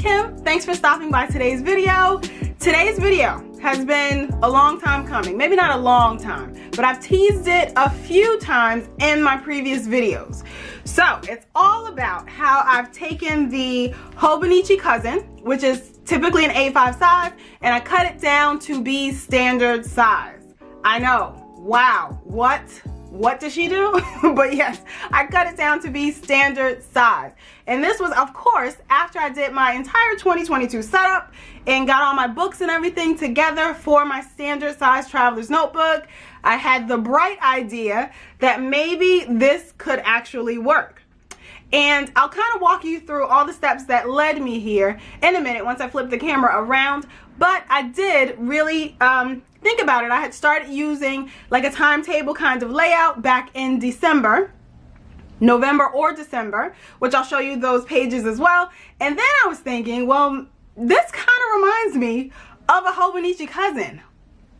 Kim. Thanks for stopping by today's video. Today's video has been a long time coming. Maybe not a long time, but I've teased it a few times in my previous videos. So it's all about how I've taken the Hobonichi Cousin, which is typically an A5 size, and I cut it down to be standard size. I know, wow, what does she do? But yes, I cut it down to be standard size. And this was, of course, after I did my entire 2022 setup and got all my books and everything together for my standard size traveler's notebook. I had the bright idea that maybe this could actually work. And I'll kind of walk you through all the steps that led me here in a minute once I flip the camera around. But I did really think about it. I had started using like a timetable kind of layout back in November or December, which I'll show you those pages as well. And then I was thinking, well, this kind of reminds me of a Hobonichi Cousin.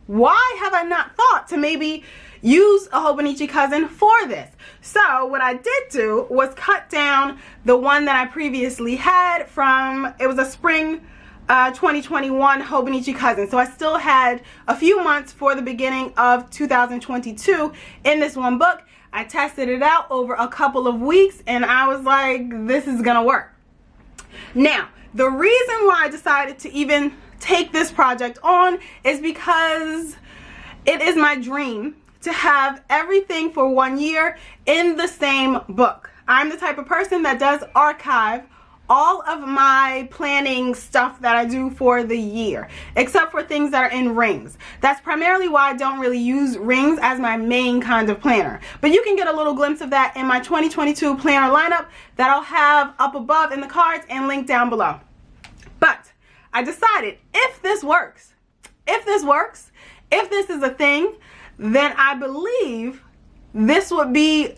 Why have I not thought to maybe use a Hobonichi Cousin for this? So what I did do was cut down the one that I previously had from, it was a spring 2021 Hobonichi Cousin. So I still had a few months for the beginning of 2022 in this one book. I tested it out over a couple of weeks and I was like, this is gonna work. Now, the reason why I decided to even take this project on is because it is my dream to have everything for 1 year in the same book. I'm the type of person that does archive all of my planning stuff that I do for the year, except for things that are in rings. That's primarily why I don't really use rings as my main kind of planner. But you can get a little glimpse of that in my 2022 planner lineup that I'll have up above in the cards and linked down below. But I decided if this works, if this is a thing, then I believe this would be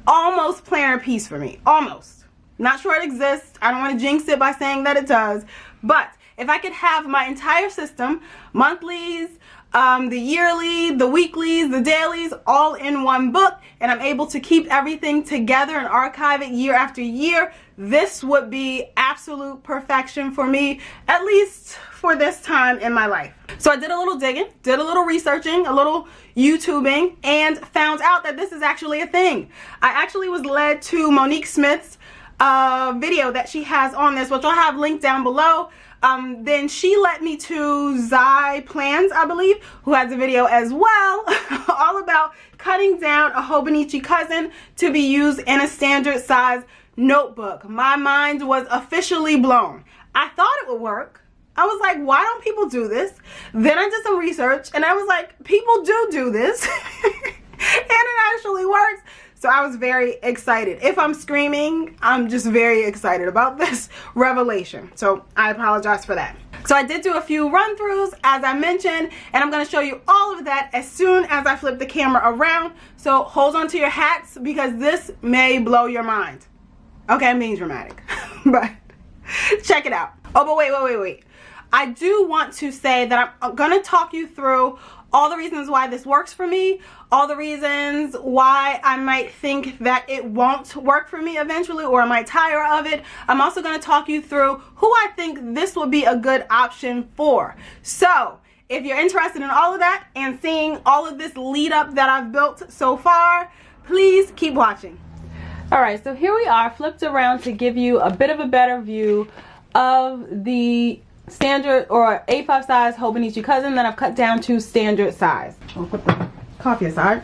almost planner piece for me, almost. Not sure it exists. I don't want to jinx it by saying that it does. But if I could have my entire system, monthlies, the yearly, the weeklies, the dailies, all in one book, and I'm able to keep everything together and archive it year after year, this would be absolute perfection for me, at least for this time in my life. So I did a little digging, did a little researching, a little YouTubing, and found out that this is actually a thing. I actually was led to Monique Smith's video that she has on this, which I'll have linked down below. Then she led me to Zai Plans, I believe, who has a video as well all about cutting down a Hobonichi Cousin to be used in a standard size notebook. My mind was officially blown. I thought it would work. I was like, why don't people do this? Then I did some research and I was like, people do this and it actually works. So I was very excited. If I'm screaming, I'm just very excited about this revelation. So I apologize for that. So I did do a few run-throughs, as I mentioned, and I'm going to show you all of that as soon as I flip the camera around. So hold on to your hats because this may blow your mind. Okay, I'm being dramatic, but check it out. Oh, but wait. I do want to say that I'm going to talk you through all the reasons why this works for me, all the reasons why I might think that it won't work for me eventually or I might tire of it. I'm also going to talk you through who I think this will be a good option for. So if you're interested in all of that and seeing all of this lead up that I've built so far, please keep watching. Alright, so here we are flipped around to give you a bit of a better view of the standard or A5 size Hobonichi Cousin that I've cut down to standard size. I'll put the coffee aside.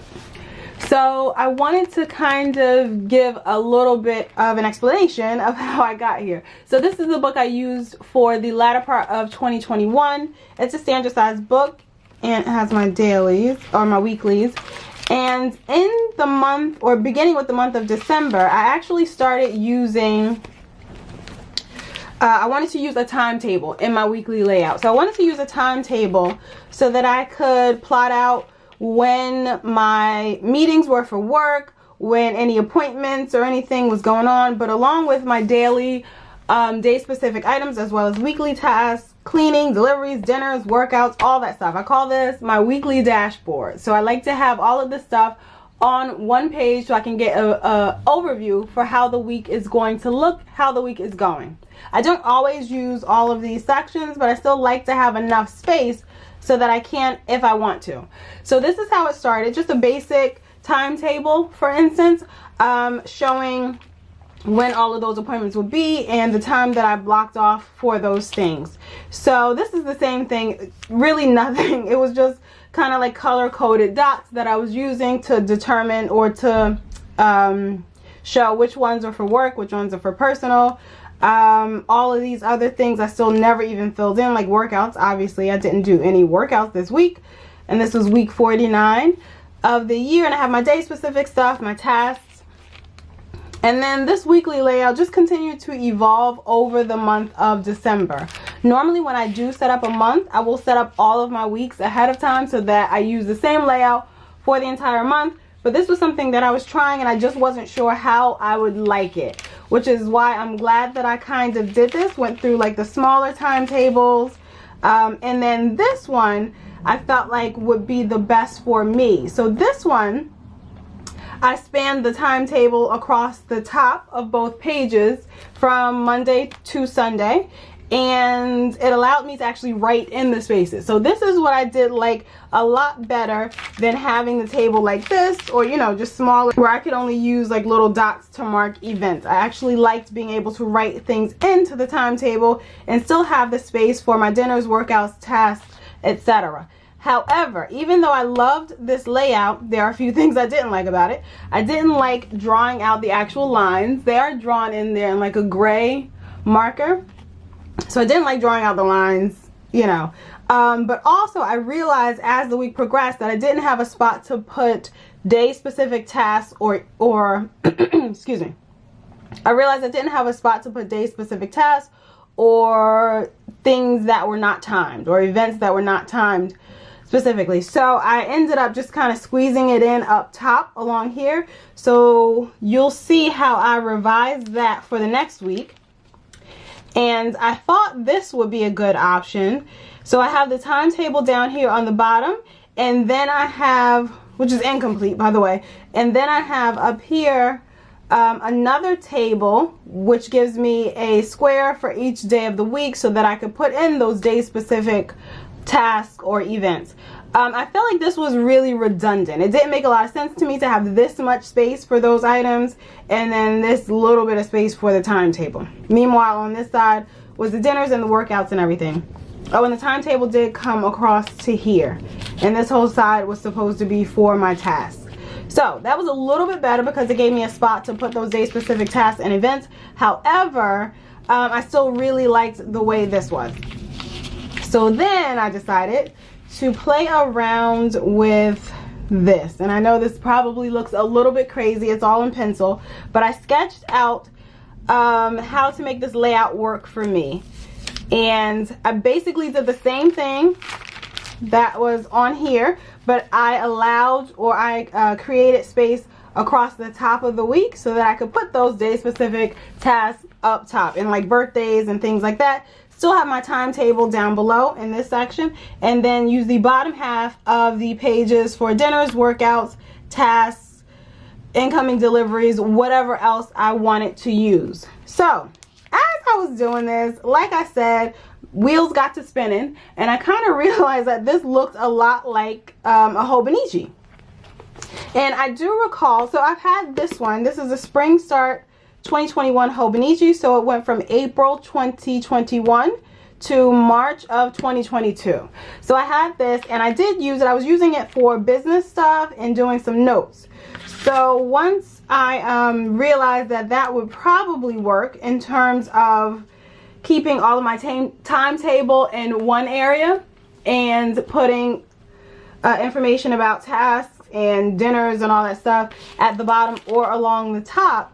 So I wanted to kind of give a little bit of an explanation of how I got here. So this is the book I used for the latter part of 2021. It's a standard size book and it has my dailies or my weeklies. And in the month, or beginning with the month of December, I actually started using I wanted to use a timetable in my weekly layout. So I wanted to use a timetable so that I could plot out when my meetings were for work, when any appointments or anything was going on, but along with my daily day-specific items as well as weekly tasks, cleaning, deliveries, dinners, workouts, all that stuff. I call this my weekly dashboard. So I like to have all of this stuff on one page so I can get a overview for how the week is going to look, how the week is going. I don't always use all of these sections, but I still like to have enough space so that I can if I want to. So this is how it started, just a basic timetable, for instance, showing when all of those appointments would be and the time that I blocked off for those things. So this is the same thing, really nothing. It was just kind of like color-coded dots that I was using to determine or to show which ones are for work, which ones are for personal. All of these other things I still never even filled in, like workouts. Obviously I didn't do any workouts this week, and this was week 49 of the year, and I have my day specific stuff, my tasks. And then this weekly layout just continued to evolve over the month of December. Normally when I do set up a month, I will set up all of my weeks ahead of time so that I use the same layout for the entire month. But this was something that I was trying and I just wasn't sure how I would like it, which is why I'm glad that I kind of did this, went through like the smaller timetables. And then this one I felt like would be the best for me. So this one, I spanned the timetable across the top of both pages from Monday to Sunday, and it allowed me to actually write in the spaces. So this is what I did like a lot better than having the table like this, or you know, just smaller where I could only use like little dots to mark events. I actually liked being able to write things into the timetable and still have the space for my dinners, workouts, tasks, etc. However, even though I loved this layout, there are a few things I didn't like about it. I didn't like drawing out the actual lines. They are drawn in there in like a gray marker. So I didn't like drawing out the lines, you know. But also I realized as the week progressed that I didn't have a spot to put day specific tasks or excuse me. I realized I didn't have a spot to put day specific tasks or things that were not timed or events that were not timed specifically. So I ended up just kind of squeezing it in up top along here. So you'll see how I revised that for the next week. And I thought this would be a good option. So I have the timetable down here on the bottom, and then I have, which is incomplete by the way, and then I have up here another table which gives me a square for each day of the week so that I could put in those day specific tasks or events. I felt like this was really redundant. It didn't make a lot of sense to me to have this much space for those items and then this little bit of space for the timetable. Meanwhile, on this side was the dinners and the workouts and everything. Oh, and the timetable did come across to here, and this whole side was supposed to be for my tasks. So that was a little bit better because it gave me a spot to put those day specific tasks and events. However, I still really liked the way this was. So then I decided to play around with this, and I know this probably looks a little bit crazy, it's all in pencil, but I sketched out how to make this layout work for me. And I basically did the same thing that was on here, but I allowed, or I created space across the top of the week so that I could put those day specific tasks up top, and like birthdays and things like that. Still have my timetable down below in this section, and then use the bottom half of the pages for dinners, workouts, tasks, incoming deliveries, whatever else I wanted to use. So as I was doing this, like I said, wheels got to spinning, and I kind of realized that this looked a lot like a Hobonichi. And I do recall, so I've had this one. This is a Spring Start 2021 Hobonichi. So it went from April 2021 to March of 2022. So I had this, and I did use it. I was using it for business stuff and doing some notes. So once I realized that that would probably work in terms of keeping all of my timetable in one area and putting information about tasks and dinners and all that stuff at the bottom or along the top,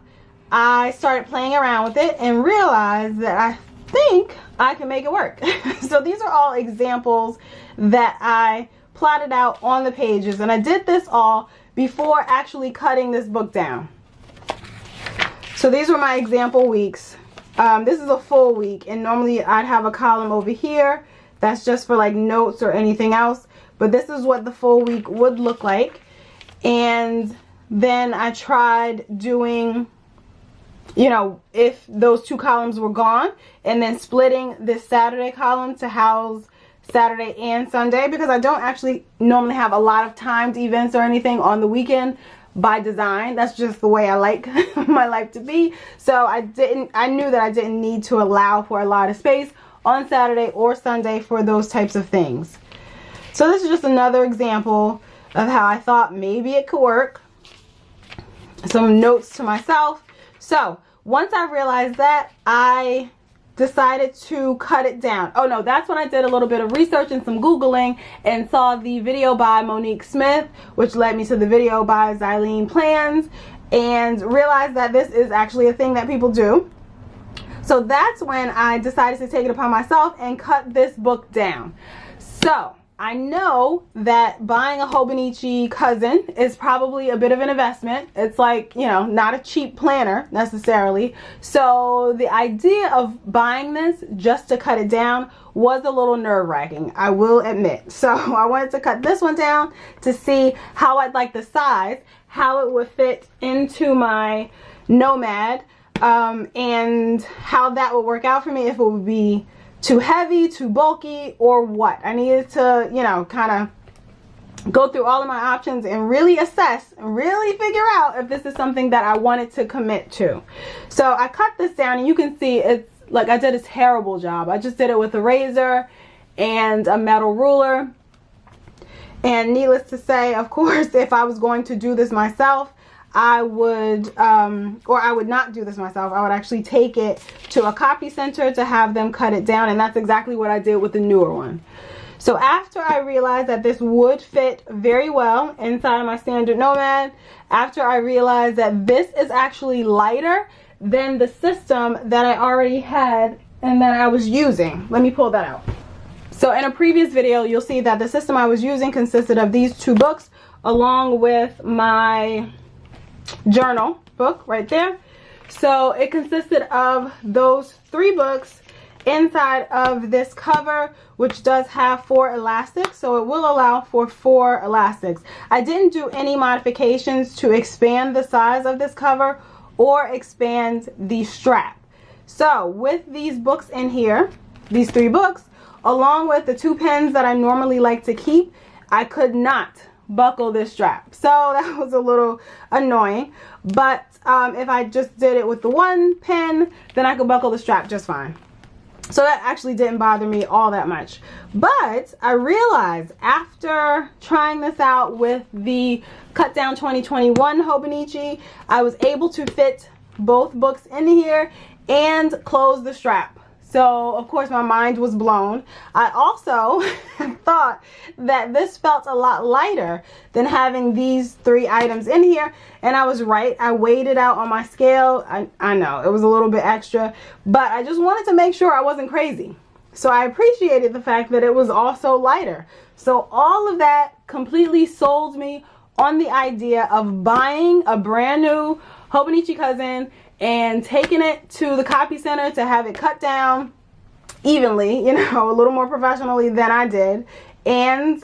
I started playing around with it and realized that I think I can make it work. So these are all examples that I plotted out on the pages, and I did this all before actually cutting this book down. So these were my example weeks. This is a full week, and normally I'd have a column over here that's just for like notes or anything else, but this is what the full week would look like. And then I tried doing, you know, if those two columns were gone, and then splitting this Saturday column to house Saturday and Sunday, because I don't actually normally have a lot of timed events or anything on the weekend by design. That's just the way I like my life to be. So I knew that I didn't need to allow for a lot of space on Saturday or Sunday for those types of things. So this is just another example of how I thought maybe it could work. Some notes to myself. So once I realized that, I decided to cut it down. Oh no, that's when I did a little bit of research and some Googling and saw the video by Monique Smith, which led me to the video by Xylene Plans, and realized that this is actually a thing that people do. So that's when I decided to take it upon myself and cut this book down. So I know that buying a Hobonichi Cousin is probably a bit of an investment. It's like, you know, not a cheap planner necessarily. So the idea of buying this just to cut it down was a little nerve-wracking, I will admit. So I wanted to cut this one down to see how I'd like the size, how it would fit into my Nomad, and how that would work out for me, if it would be too heavy, too bulky, or what. I needed to, you know, kind of go through all of my options and really assess and really figure out if this is something that I wanted to commit to. So I cut this down, and you can see it's like I did a terrible job. I just did it with a razor and a metal ruler. And needless to say, of course, if I was going to do this myself, I would, or I would not do this myself. I would actually take it to a copy center to have them cut it down, and that's exactly what I did with the newer one. So after I realized that this would fit very well inside of my standard Nomad, after I realized that this is actually lighter than the system that I already had and that I was using. Let me pull that out. So in a previous video, you'll see that the system I was using consisted of these two books along with my journal book right there. So it consisted of those 3 books inside of this cover, which does have 4 elastics, so it will allow for 4 elastics. I didn't do any modifications to expand the size of this cover or expand the strap. So with these books in here, these 3 books, along with the 2 pens that I normally like to keep, I could not buckle this strap. So that was a little annoying, but if I just did it with the 1 pen, then I could buckle the strap just fine. So that actually didn't bother me all that much. But I realized after trying this out with the Cut Down 2021 Hobonichi, I was able to fit both books in here and close the strap. So of course my mind was blown. I also thought that this felt a lot lighter than having these 3 items in here, and I was right. I weighed it out on my scale. I know it was a little bit extra, but I just wanted to make sure I wasn't crazy. So I appreciated the fact that it was also lighter. So all of that completely sold me on the idea of buying a brand new Hobonichi Cousin and taking it to the copy center to have it cut down evenly, you know, a little more professionally than I did, and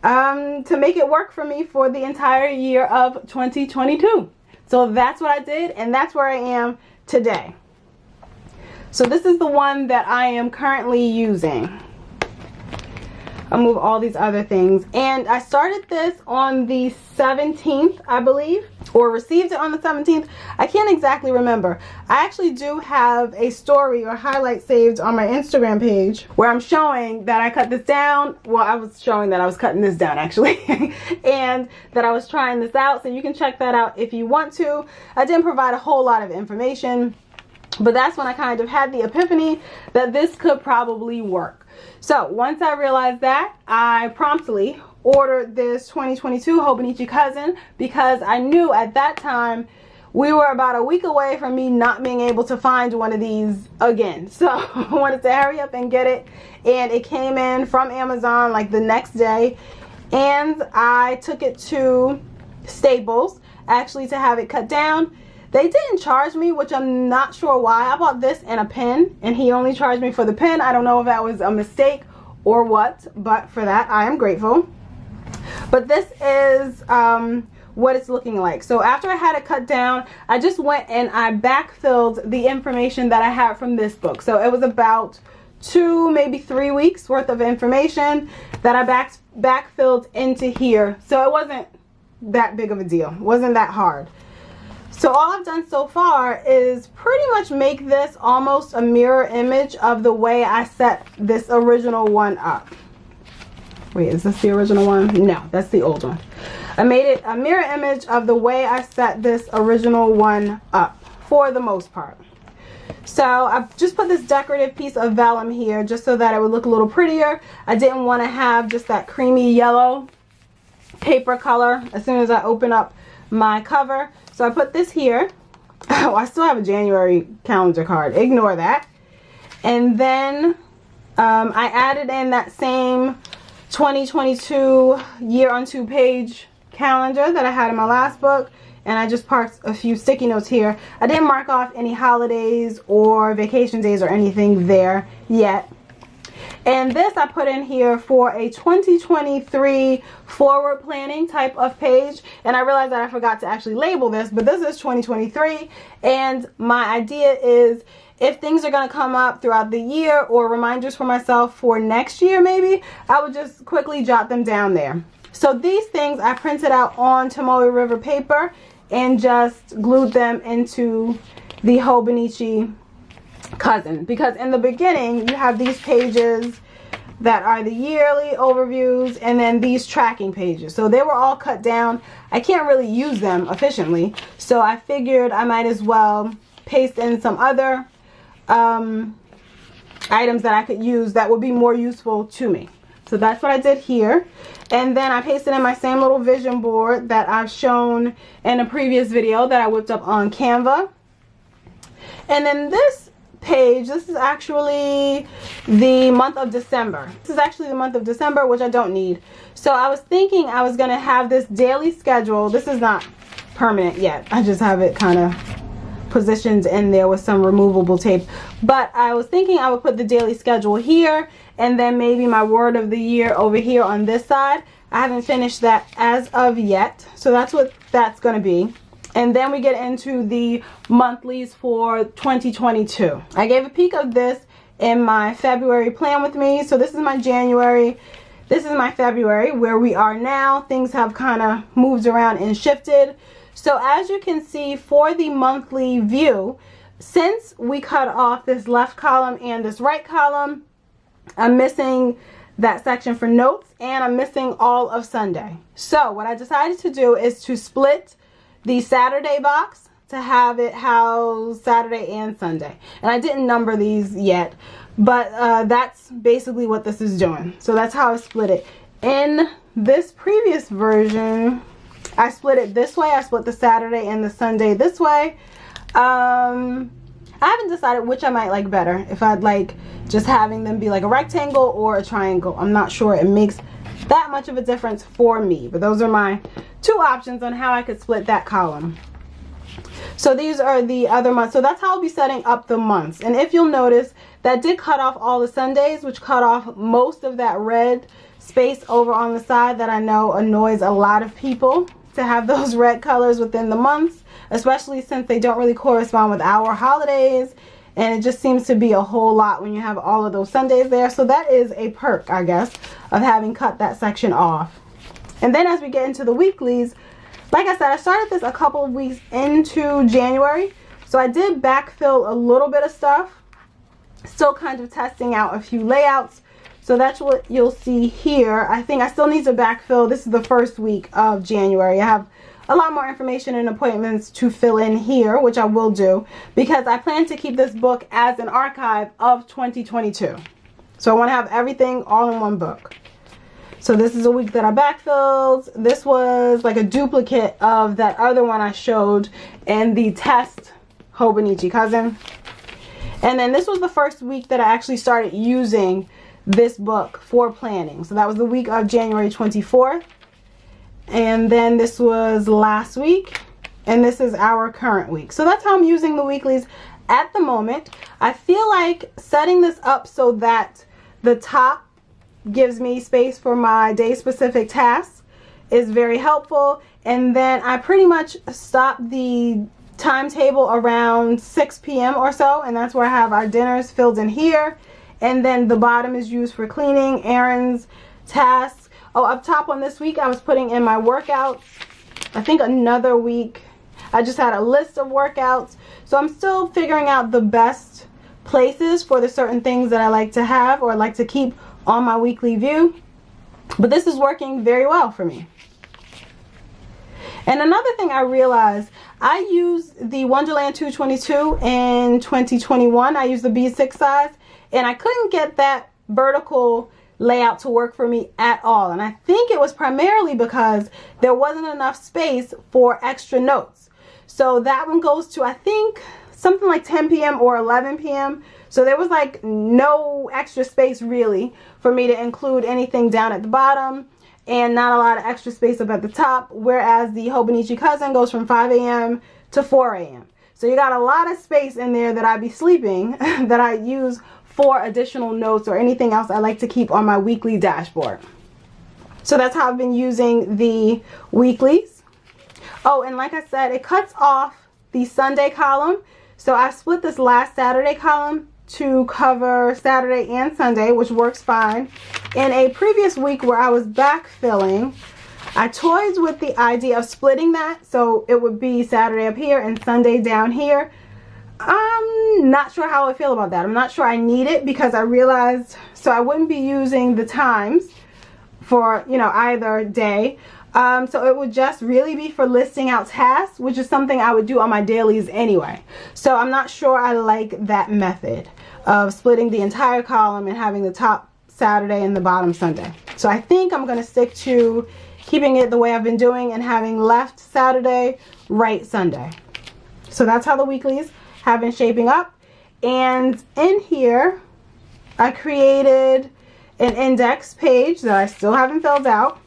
to make it work for me for the entire year of 2022. So that's what I did, and that's where I am today. So this is the one that I am currently using. I'll move all these other things, and I started this on the 17th, I believe, or received it on the 17th. I can't exactly remember. I actually do have a story or highlight saved on my Instagram page where I'm showing that I cut this down. Well, I was showing that I was cutting this down actually and that I was trying this out, so you can check that out if you want to. I didn't provide a whole lot of information, but that's when I kind of had the epiphany that this could probably work. So once I realized that, I promptly ordered this 2022 Hobonichi Cousin, because I knew at that time we were about a week away from me not being able to find one of these again. So I wanted to hurry up and get it, and it came in from Amazon like the next day, and I took it to Staples actually to have it cut down. They didn't charge me, which I'm not sure why. I bought this and a pen, and he only charged me for the pen. I don't know if that was a mistake or what, but for that I am grateful. But this is what it's looking like. So after I had it cut down, I just went and I backfilled the information that I had from this book. So it was about 2, maybe 3 weeks worth of information that I backfilled into here. So it wasn't that big of a deal. It wasn't that hard. So all I've done so far is pretty much make this almost a mirror image of the way I set this original one up. Wait, is this the original one? No, that's the old one. I made it a mirror image of the way I set this original one up for the most part. So I just put this decorative piece of vellum here just so that it would look a little prettier. I didn't want to have just that creamy yellow paper color as soon as I open up my cover. So I put this here. Oh, I still have a January calendar card. Ignore that. And then I added in that same 2022 year on 2 page calendar that I had in my last book, and I just parked a few sticky notes here. I didn't mark off any holidays or vacation days or anything there yet. And this I put in here for a 2023 forward planning type of page, and I realized that I forgot to actually label this, but this is 2023, and my idea is if things are going to come up throughout the year or reminders for myself for next year maybe, I would just quickly jot them down there. So these things I printed out on Tomoe River paper and just glued them into the Hobonichi Cousin, because in the beginning you have these pages that are the yearly overviews and then these tracking pages. So they were all cut down. I can't really use them efficiently, so I figured I might as well paste in some other items that I could use that would be more useful to me. So that's what I did here. And then I pasted in my same little vision board that I've shown in a previous video that I whipped up on Canva. And then this page, this is actually the month of December. This is actually the month of December, which I don't need. So I was thinking I was going to have this daily schedule. This is not permanent yet. I just have it kind of positioned in there with some removable tape. But I was thinking I would put the daily schedule here and then maybe my word of the year over here on this side. I haven't finished that as of yet. So that's what that's going to be. And then we get into the monthlies for 2022. I gave a peek of this in my February plan with me. So this is my January. This is my February, where we are now. Things have kind of moved around and shifted. So as you can see for the monthly view, since we cut off this left column and this right column, I'm missing that section for notes and I'm missing all of Sunday. So what I decided to do is to split the Saturday box to have it house Saturday and Sunday. And I didn't number these yet, but that's basically what this is doing. So that's how I split it. In this previous version, I split it this way. I split the Saturday and the Sunday this way. I haven't decided which I might like better. If I'd like just having them be like a rectangle or a triangle. I'm not sure it makes that much of a difference for me. But those are my 2 options on how I could split that column. So these are the other months. So that's how I'll be setting up the months. And if you'll notice, that did cut off all the Sundays, which cut off most of that red space over on the side that I know annoys a lot of people, to have those red colors within the months, especially since they don't really correspond with our holidays, and it just seems to be a whole lot when you have all of those Sundays there. So that is a perk, I guess, of having cut that section off. And then as we get into the weeklies, like I said, I started this a couple of weeks into January, so I did backfill a little bit of stuff, still kind of testing out a few layouts. So that's what you'll see here. I think I still need to backfill. This is the first week of January. I have a lot more information and appointments to fill in here, which I will do, because I plan to keep this book as an archive of 2022. So I want to have everything all in one book. So this is a week that I backfilled. This was like a duplicate of that other one I showed in the test Hobonichi Cousin. And then this was the first week that I actually started using this book for planning. So that was the week of January 24th. And then this was last week. And this is our current week. So that's how I'm using the weeklies at the moment. I feel like setting this up so that the top gives me space for my day specific tasks is very helpful. and then I pretty much stop the timetable around 6 p.m. or so, and that's where I have our dinners filled in here. And then the bottom is used for cleaning, errands, tasks. Oh, up top on this week I was putting in my workouts. I think another week I just had a list of workouts. So I'm still figuring out the best places for the certain things that I like to have or like to keep on my weekly view. But this is working very well for me. And another thing I realized, I used the Wonderland 222 in 2021. I used the B6 size, and I couldn't get that vertical layout to work for me at all. And I think it was primarily because there wasn't enough space for extra notes. So that one goes to, I think, something like 10 p.m. or 11 p.m. So there was like no extra space really for me to include anything down at the bottom, and not a lot of extra space up at the top, whereas the Hobonichi Cousin goes from 5 a.m. to 4 a.m. So you got a lot of space in there that I'd be sleeping that I use for additional notes or anything else I like to keep on my weekly dashboard. So that's how I've been using the weeklies. Oh, and like I said, it cuts off the Sunday column. So I split this last Saturday column to cover Saturday and Sunday, which works fine. In a previous week where I was backfilling, I toyed with the idea of splitting that, so it would be Saturday up here and Sunday down here. I'm not sure how I feel about that. I'm not sure I need it, because I realized, so I wouldn't be using the times for, you know, either day. So it would just really be for listing out tasks, which is something I would do on my dailies anyway. So I'm not sure I like that method of splitting the entire column and having the top Saturday and the bottom Sunday. So I think I'm going to stick to keeping it the way I've been doing and having left Saturday, right Sunday. So that's how the weeklies have been shaping up. And in here, I created an index page that I still haven't filled out.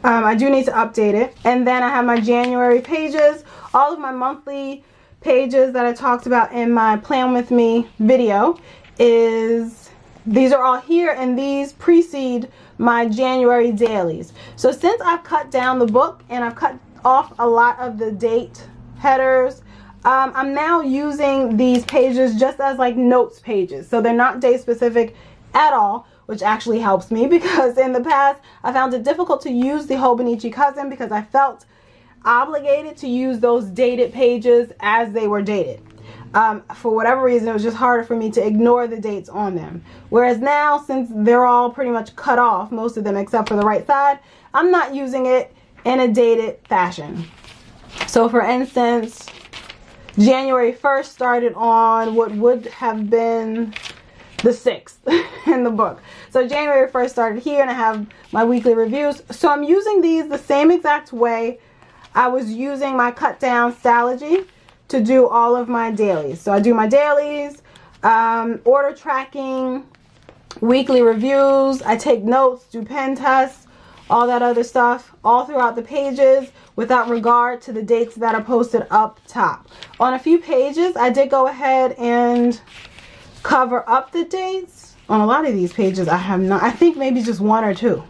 I do need to update it. And then I have my January pages, all of my monthly pages that I talked about in my Plan With Me video. These are all here, and these precede my January dailies. So since I've cut down the book and I've cut off a lot of the date headers, I'm now using these pages just as like notes pages. So they're not date specific at all, which actually helps me, because in the past I found it difficult to use the Hobonichi Cousin because I felt obligated to use those dated pages as they were dated. For whatever reason, it was just harder for me to ignore the dates on them. Whereas now, since they're all pretty much cut off, most of them except for the right side, I'm not using it in a dated fashion. So for instance, January 1st started on what would have been the 6th in the book. So January 1st started here, and I have my weekly reviews. So I'm using these the same exact way I was using my cut down Stylogy to do all of my dailies. So I do my dailies, order tracking, weekly reviews, I take notes, do pen tests, all that other stuff, all throughout the pages without regard to the dates that are posted up top. On a few pages, I did go ahead and cover up the dates. On a lot of these pages, I have not. I think maybe just one or two.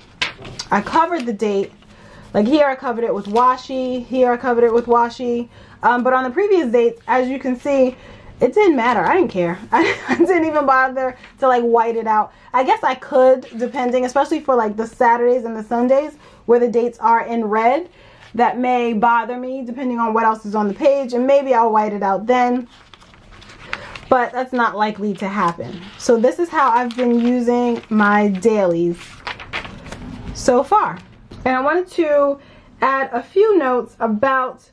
I covered the date. Like here, I covered it with washi. Here, I covered it with washi. But on the previous dates, as you can see, it didn't matter. I didn't care. I didn't even bother to like white it out. I guess I could, depending, especially for like the Saturdays and the Sundays where the dates are in red. That may bother me depending on what else is on the page, and maybe I'll white it out then. But that's not likely to happen. So this is how I've been using my dailies so far. And I wanted to add a few notes about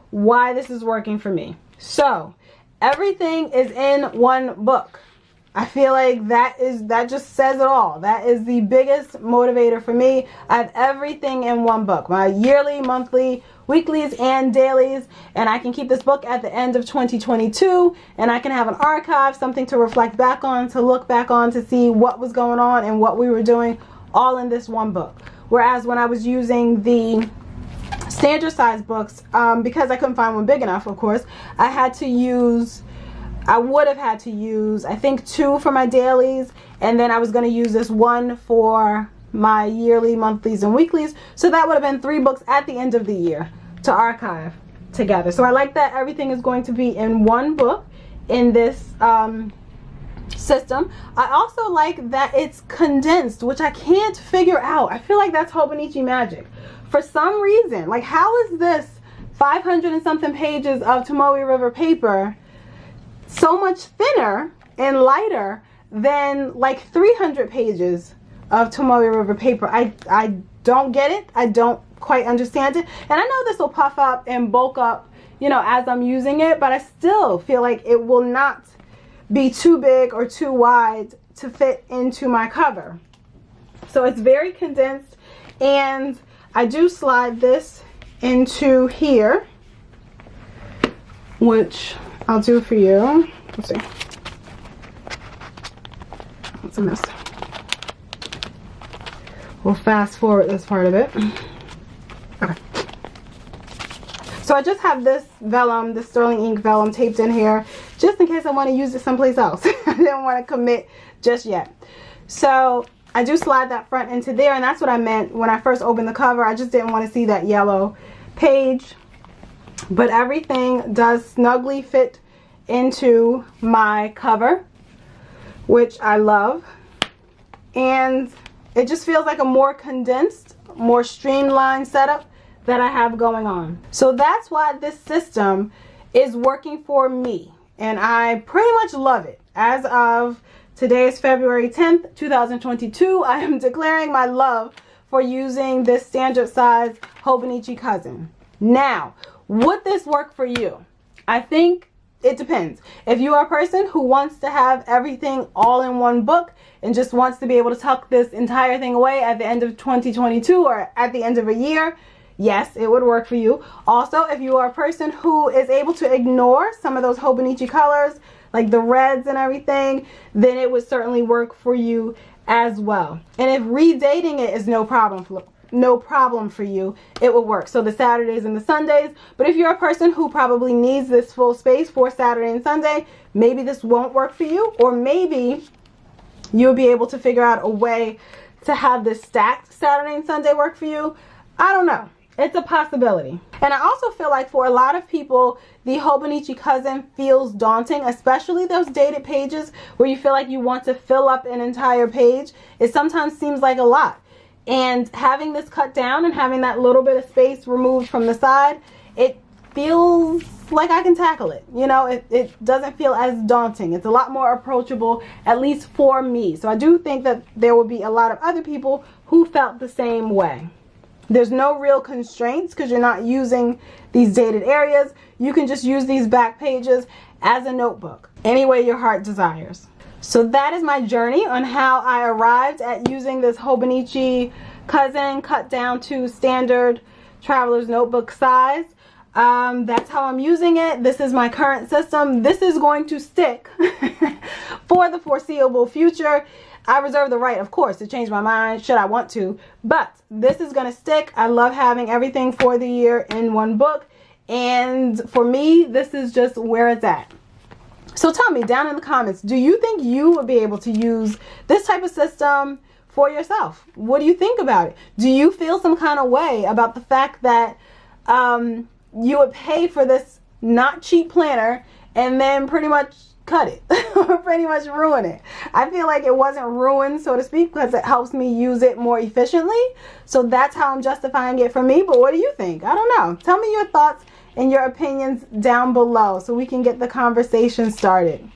why this is working for me. So everything is in one book. I feel like that just says it all. That is the biggest motivator for me. I have everything in one book. My yearly, monthly, weeklies, and dailies. And I can keep this book at the end of 2022. And I can have an archive, something to reflect back on, to look back on, to see what was going on and what we were doing, all in this one book. Whereas when I was using the standard size books, because I couldn't find one big enough, of course, I would have had to use, I think, 2 for my dailies, and then I was going to use this one for my yearly, monthlies, and weeklies. So that would have been 3 books at the end of the year to archive together. So I like that everything is going to be in one book in this system. I also like that it's condensed, which I can't figure out. I feel like that's Hobonichi magic. For some reason, like, how is this 500 and something pages of Tomoe River paper so much thinner and lighter than like 300 pages of Tomoe River paper? I don't get it. I don't quite understand it. And I know this will puff up and bulk up, you know, as I'm using it, but I still feel like it will not be too big or too wide to fit into my cover. So it's very condensed, and I do slide this into here, which I'll do for you. Let's see. What's in this? We'll fast forward this part of it. Okay. So I just have this vellum, this sterling ink vellum taped in here, just in case I want to use it someplace else. I didn't want to commit just yet. So I do slide that front into there, and that's what I meant when I first opened the cover. I just didn't want to see that yellow page. But everything does snugly fit into my cover, which I love. And it just feels like a more condensed, more streamlined setup that I have going on. So that's why this system is working for me, and I pretty much love it. As of today is February 10th, 2022. I am declaring my love for using this standard size Hobonichi Cousin. Now, would this work for you? I think it depends. If you are a person who wants to have everything all in one book and just wants to be able to tuck this entire thing away at the end of 2022 or at the end of a year, yes, it would work for you. Also, if you are a person who is able to ignore some of those Hobonichi colors, like the reds and everything, then it would certainly work for you as well. And if redating it is no problem for you, it will work. So the Saturdays and the Sundays. But if you're a person who probably needs this full space for Saturday and Sunday, maybe this won't work for you, or maybe you'll be able to figure out a way to have this stacked Saturday and Sunday work for you. I don't know. It's a possibility. And I also feel like for a lot of people, the Hobonichi Cousin feels daunting, especially those dated pages where you feel like you want to fill up an entire page. It sometimes seems like a lot. And having this cut down and having that little bit of space removed from the side, it feels like I can tackle it. You know, it doesn't feel as daunting. It's a lot more approachable, at least for me. So I do think that there will be a lot of other people who felt the same way. There's no real constraints because you're not using these dated areas. You can just use these back pages as a notebook, any way your heart desires. So that is my journey on how I arrived at using this Hobonichi Cousin cut down to standard traveler's notebook size. That's how I'm using it. This is my current system. This is going to stick for the foreseeable future. I reserve the right, of course, to change my mind should I want to, but this is going to stick. I love having everything for the year in one book, and for me, this is just where it's at. So tell me down in the comments, do you think you would be able to use this type of system for yourself? What do you think about it? Do you feel some kind of way about the fact that you would pay for this not cheap planner and then pretty much cut it or pretty much ruin it? I feel like it wasn't ruined, so to speak, because it helps me use it more efficiently. So that's how I'm justifying it for me. But what do you think? I don't know. Tell me your thoughts and your opinions down below so we can get the conversation started.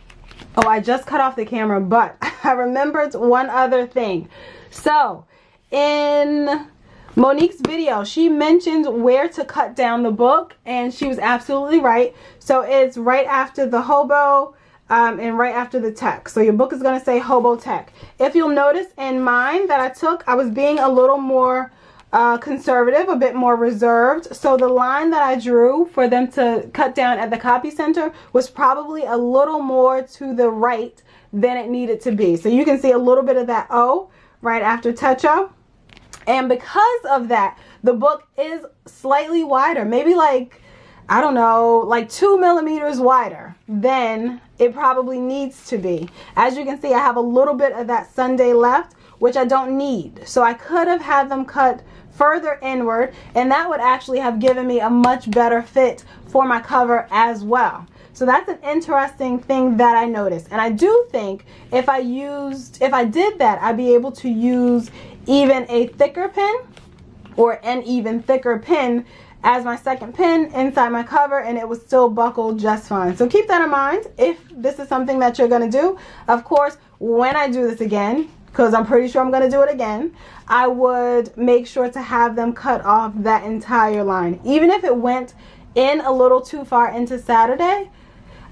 Oh, I just cut off the camera, but I remembered one other thing. So in Monique's video, she mentioned where to cut down the book, and she was absolutely right. So it's right after the hobo and right after the tech. So your book is going to say hobo tech. If you'll notice in mine that I took, I was being a little more conservative, a bit more reserved. So the line that I drew for them to cut down at the copy center was probably a little more to the right than it needed to be. So you can see a little bit of that O right after Techo. And because of that, the book is slightly wider, maybe like, I don't know, like 2 millimeters wider than it probably needs to be. As you can see, I have a little bit of that Sunday left, which I don't need. So I could have had them cut further inward, and that would actually have given me a much better fit for my cover as well. So that's an interesting thing that I noticed. And I do think if I did that, I'd be able to use even a thicker pin or an even thicker pin as my second pin inside my cover, and it would still buckle just fine. So keep that in mind if this is something that you're gonna do. Of course, when I do this again, because I'm pretty sure I'm gonna do it again, I would make sure to have them cut off that entire line. Even if it went in a little too far into Saturday,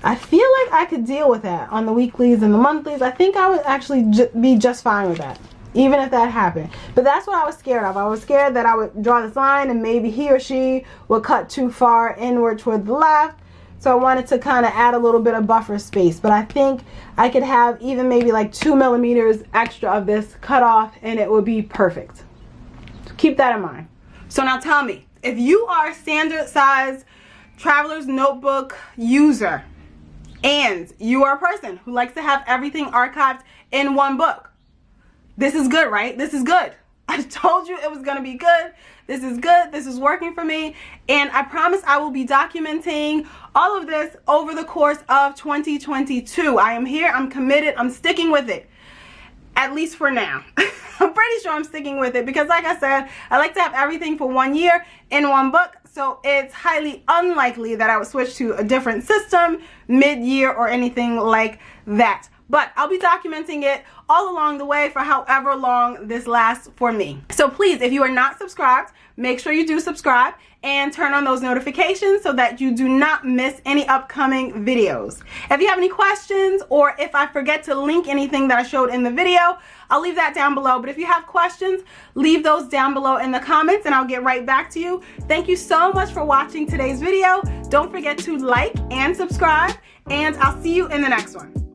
I feel like I could deal with that on the weeklies and the monthlies. I think I would actually be just fine with that, even if that happened. But that's what I was scared of. I was scared that I would draw this line and maybe he or she would cut too far inward toward the left. So I wanted to kind of add a little bit of buffer space. But I think I could have even maybe like 2 millimeters extra of this cut off, and it would be perfect. So keep that in mind. So now tell me, if you are a standard size traveler's notebook user, and you are a person who likes to have everything archived in one book, this is good, right? This is good. I told you it was going to be good. This is good. This is working for me. And I promise I will be documenting all of this over the course of 2022. I am here. I'm committed. I'm sticking with it. At least for now. I'm pretty sure I'm sticking with it because, like I said, I like to have everything for 1 year in one book. So it's highly unlikely that I would switch to a different system mid-year or anything like that. But I'll be documenting it all along the way for however long this lasts for me. So please, if you are not subscribed, make sure you do subscribe and turn on those notifications so that you do not miss any upcoming videos. If you have any questions, or if I forget to link anything that I showed in the video, I'll leave that down below. But if you have questions, leave those down below in the comments and I'll get right back to you. Thank you so much for watching today's video. Don't forget to like and subscribe, and I'll see you in the next one.